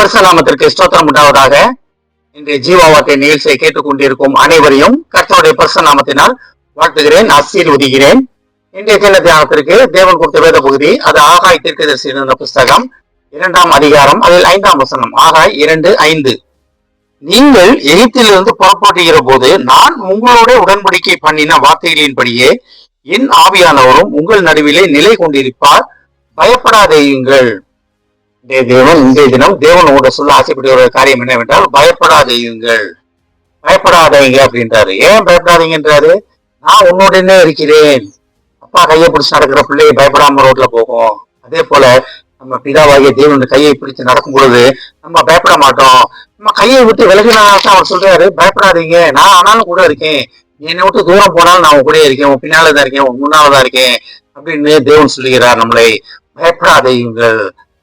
பரிசுத்த நாமத்திற்கு ஸ்தோத்திரம் உண்டாவதாக. இன்றைய ஜீவ வார்த்தை நிகழ்ச்சியை கேட்டுக்கொண்டிருக்கும் அனைவரையும் கர்த்தருடைய பரிசுத்த நாமத்தினால் வாழ்த்துகிறேன், ஆசீர்வதிக்கிறேன். இன்றைய தின தியானத்திற்கு தேவன் கொடுத்த வேத பகுதி அது ஆகாய் தீர்க்கதரிசி என்ற புஸ்தகம் 2ஆம் அதிகாரம் அதில் 5ஆம் வசனம். ஆகாய் 2:5. நீங்கள் எகிப்திலிருந்து புறப்படுகிற போது நான் உங்களோட உடன்படிக்கை பண்ணின வார்த்தைகளின்படியே என் ஆவியானவரும் உங்கள் நடுவிலே நிலை கொண்டிருப்பார், பயப்படாதேயுங்கள். இன்றைய தினம் தேவன் உங்களோட சொல்ல ஆசைப்பட்ட ஒரு காரியம் என்னவென்றால், பயப்படாதேயுங்கள். பயப்படாதீங்க அப்படின்றாரு. ஏன் பயப்படாதீங்கன்றாரு? நான் உன்னோடனே இருக்கிறேன். அப்பா கையை பிடிச்சு நடக்கிற பிள்ளையை பயப்படாம ரோட்ல போகும். அதே போல நம்ம பிதாவாகிய தேவன் கையை பிடிச்சு நடக்கும் பொழுது நம்ம பயப்பட மாட்டோம். நம்ம கையை விட்டு விலகினால்தான் அவர் சொல்றாரு, பயப்படாதீங்க, நான் ஆனாலும் கூட இருக்கேன். என்னை விட்டு தூரம் போனாலும் நான் உன் கூட இருக்கேன், உன் பின்னாலதான் இருக்கேன், உன் முன்னாலதான் இருக்கேன் அப்படின்னு தேவன் சொல்லுகிறார் நம்மளை. பயப்படாதீங்கள்,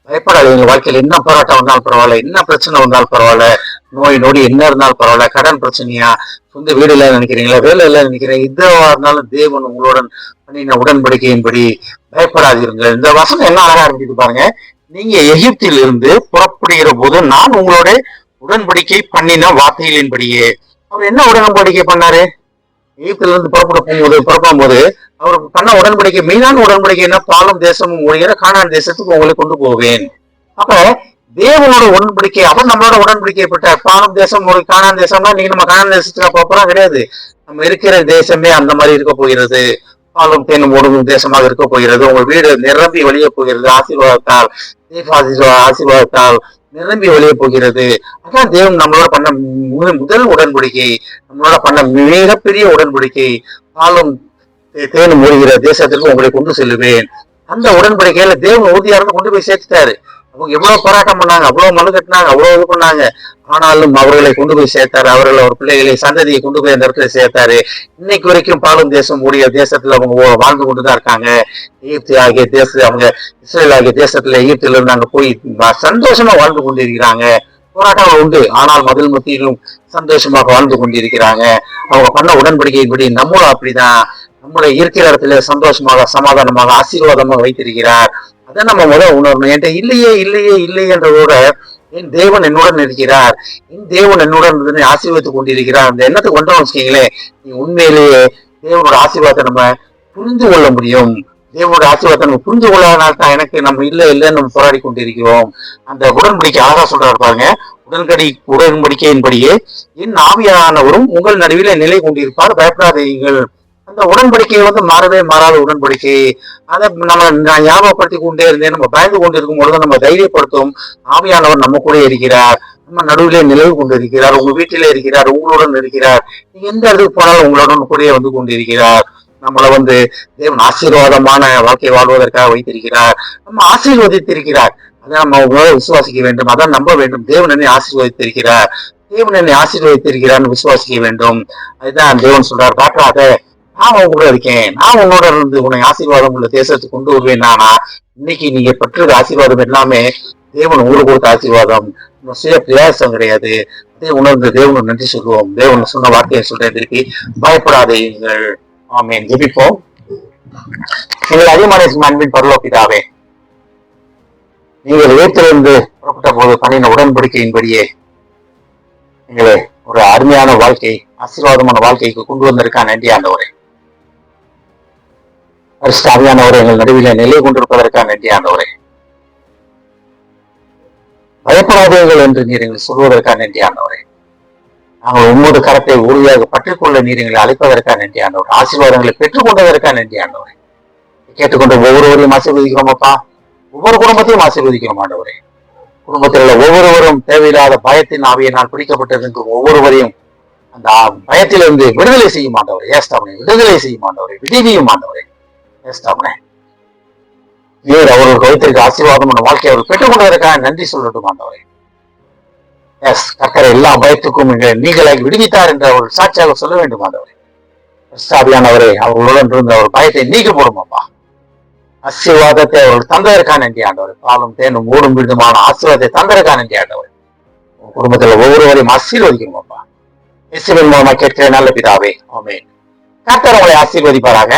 பயப்படாதீங்க. வாழ்க்கையில் என்ன போராட்டம் வந்தாலும் பரவாயில்ல, என்ன பிரச்சனை வந்தாலும் பரவாயில்ல, நோய் நொடி என்ன இருந்தாலும் பரவாயில்ல, கடன் பிரச்சனையா, சொந்த வீடு இல்ல நினைக்கிறீங்களா, வேலை இல்ல நினைக்கிறேன், இதுவா இருந்தாலும் தேவன் உங்களுடன் பண்ணின உடன்படிக்கையின்படி பயப்படாதீர்கள். இந்த வசனம் என்ன அழகா இருக்குது பாருங்க. நீங்க எகிப்தில் இருந்து புறப்படுகிற போது நான் உங்களோட உடன்படிக்கை பண்ணின வார்த்தைகளின்படியே. அவர் என்ன உடன்படிக்கை பண்ணாரு? எகிப்தில இருந்து புறப்படும் போது அவர் பண்ண உடன்படிக்கை, மெயினான உடன்படிக்கை என்ன? பாலும் தேசமும் ஒழிகிற கானான் தேசத்துக்கு உங்களை கொண்டு போவேன். அப்ப தேவனோட உடன்படிக்கை, அவர் நம்மளோட உடன்படிக்கைப்பட்ட பாலும் தேசம் கானான் தேசம்னா நீங்க நம்ம கானான் தேசத்துல போறோம் கிடையாது. நம்ம இருக்கிற தேசமே அந்த மாதிரி இருக்க போகிறது. பாலும் தேனும் ஓடும் தேசமாக இருக்க போகிறது. உங்க வீடு நிரம்பி வெளிய போகிறது. ஆசீர்வாதத்தால், ஆசீர்வாதத்தால் நிரம்பி வெளியே போகிறது. அதான் தேவன் நம்மளோட பண்ண முதல் உடன்படிக்கை, நம்மளோட பண்ண மிகப்பெரிய உடன்படிக்கை. பாலும் தேனும் ஓடுகிற தேசத்திற்கு உங்களை கொண்டு செல்லுவேன். அந்த உடன்படிக்கையில தேவன் உறுதியாக கொண்டு போய் சேர்த்துட்டாரு. அவங்க எவ்வளவு போராட்டம் பண்ணாங்க, அவ்வளவு மனு கட்டினாங்க, அவ்வளவு இது பண்ணாங்க. ஆனாலும் அவர்களை கொண்டு போய் சேர்த்தாரு. அவர்களை ஒரு பிள்ளைகளை சந்ததியை கொண்டு போய் அந்த இடத்துல சேர்த்தாரு. இன்னைக்கு வரைக்கும் பாலும் தேசம் ஓடிய தேசத்துல அவங்க வாழ்ந்து கொண்டுதான் இருக்காங்க. எகிப்து ஆகிய அவங்க இஸ்ரேல் ஆகிய தேசத்துல எகிப்தில இருந்து அங்க போய் சந்தோஷமா வாழ்ந்து கொண்டிருக்கிறாங்க. போராட்டங்கள் உண்டு, ஆனால் முதல் மத்தியிலும் சந்தோஷமாக வாழ்ந்து கொண்டிருக்கிறாங்க. அவங்க பண்ண உடன்படிக்கையின்படி நம்மளும் அப்படிதான் நம்மளை இருக்கிற இடத்துல சந்தோஷமாக, சமாதானமாக, ஆசீர்வாதமாக வைத்திருக்கிறார். அதை நம்ம முதல் உணரணும். என்கிட்ட இல்லையே இல்லையே இல்லையே என்றதோட என் தேவன் என்னுடன் இருக்கிறார், என் தேவன் என்னுடன் ஆசீர்வதித்துக் கொண்டிருக்கிறார். அந்த எண்ணத்துக்கு கொண்டோம் வச்சுக்கீங்களேன், நீ உண்மையிலேயே தேவனோட ஆசீர்வாதத்தை நம்ம புரிந்து கொள்ள முடியும். தேவனோட ஆசீர்வாதத்தை நம்ம புரிந்து கொள்ளாதனால்தான் எனக்கு நம்ம இல்லைன்னு நம்ம போராடி கொண்டிருக்கிறோம். அந்த உடன்படிக்கை அழகா சொல்றாரு பாருங்க. உடன்படிக்கையின்படியே என் ஆவியானவரும் உங்கள் நடுவில நிலை கொண்டிருப்பார், பயப்படாதீங்கள். அந்த உடன்படிக்கை மாறவே மாறாத உடன்படிக்கை. அதை நம்ம ஞாபகப்படுத்தி கொண்டே இருந்தேன். நம்ம பயந்து கொண்டு இருக்கும் பொழுது நம்ம தைரியப்படுத்தும் ஆவியானவர் நம்ம கூட இருக்கிறார், நம்ம நடுவிலே நிலவு கொண்டு இருக்கிறார், உங்க வீட்டிலே இருக்கிறார், உங்களுடன் இருக்கிறார். நீங்க எந்த இடத்துக்கு போனாலும் உங்களுடன் கூட வந்து கொண்டிருக்கிறார். நம்மளை தேவன் ஆசீர்வாதமான வாழ்க்கை வாழ்வதற்காக வைத்திருக்கிறார், நம்ம ஆசீர்வதித்திருக்கிறார். அதை நம்ம விசுவாசிக்க வேண்டும், அதான் நம்ப வேண்டும். தேவன் என்னை ஆசீர்வதித்திருக்கிறார், தேவன் என்னை ஆசீர்வதித்திருக்கிறார்னு விசுவாசிக்க வேண்டும். அதுதான் தேவன் சொல்றார், பாக்காத, நான் உங்க கூட இருக்கேன், நான் உன்னோட இருந்து உன்னை ஆசீர்வாதம் உள்ள தேசத்துக்கு கொண்டு வருவேன். நானா இன்னைக்கு நீங்க பெற்றது ஆசீர்வாதம் எல்லாமே தேவன் உங்களுக்கு கொடுத்த ஆசீர்வாதம், சுய பிரயாசம் கிடையாது. அதே உணர்ந்து தேவனுக்கு நன்றி சொல்லுவோம். தேவன் சொன்ன வார்த்தையை சொல்றேன் திருப்பி, பயப்படாதீங்கள். ஆமென். ஜெபிப்போம். எங்கள் அதிகமான அன்பின் பரலோக பிதாவே, நீங்கள் எகிப்திலிருந்து புறப்பட்ட போது பண்ணின உடன்படிக்கையின்படியே எங்களை ஒரு அருமையான வாழ்க்கை, ஆசீர்வாதமான வாழ்க்கைக்கு கொண்டு வந்திருக்கா. நன்றி ஆண்டவரே. ஆவியானவரை எங்கள் நடுவில நிலை கொண்டிருப்பதற்காக நன்றி ஆண்டவரே. பயப்படாதீர்கள் என்று நீர் எங்களை சொல்வதற்காக நன்றி ஆண்டவரே. நாங்கள் உம்மோடு கரத்தை உறுதியாக பற்றிக்கொள்ள நீர் எங்களை அழைப்பதற்காக நன்றி ஆண்டவரே. ஆசீர்வாதங்களை பெற்றுக் கொண்டதற்காக நன்றி ஆண்டவரே. கேட்டுக்கொண்டு ஒவ்வொருவரையும் ஆசீர்வதிக்கிறோம் அப்பா. ஒவ்வொரு குடும்பத்தையும் ஆசீர்வதிக்கிறோம் ஆண்டவரே. குடும்பத்தில் உள்ள ஒவ்வொருவரும் தேவையில்லாத பயத்தின் ஆவியினால் பிடிக்கப்பட்டிருக்கும் ஒவ்வொருவரையும் அந்த பயத்திலிருந்து விடுதலை செய்யும் ஆண்டவரே. ஏஸ்தாமனை விடுதலை செய்யும் ஆண்டவரே, விடுவியும் ஆண்டவரே. ஏஸ்தாமனை நீர் அவர்களுக்கு வைத்திருக்க ஆசீர்வாதமான வாழ்க்கையை அவர் பெற்றுக் கொண்டதற்காக நன்றி சொல்லட்டும் ஆண்டவரே. கர்த்தரை எல்லா பயத்துக்கும் நீங்களாகி விடுவித்தார் என்று அவர்கள் சாட்சியாக சொல்ல வேண்டும் ஆண்டவரே. ஆவியானவரே, அவர்களுடன் இருந்த அவர் பயத்தை நீக்க போடும் அப்பா. ஆசீர்வாதத்தை அவர்கள் தந்ததற்காக நன்றி ஆண்டவரே. பாலும் தேனும் ஓடும் விதமான ஆசீர்வாதத்தை தந்ததற்காக நன்றி ஆண்டவரே. குடும்பத்தில் ஒவ்வொருவரையும் ஆசீர்வதிக்கணும் அப்பா. இயேசுவின் மூலமா கேட்கிற நல்ல பிதாவே, ஆமென். கர்த்தர் உங்களை ஆசீர்வதிப்பாராக.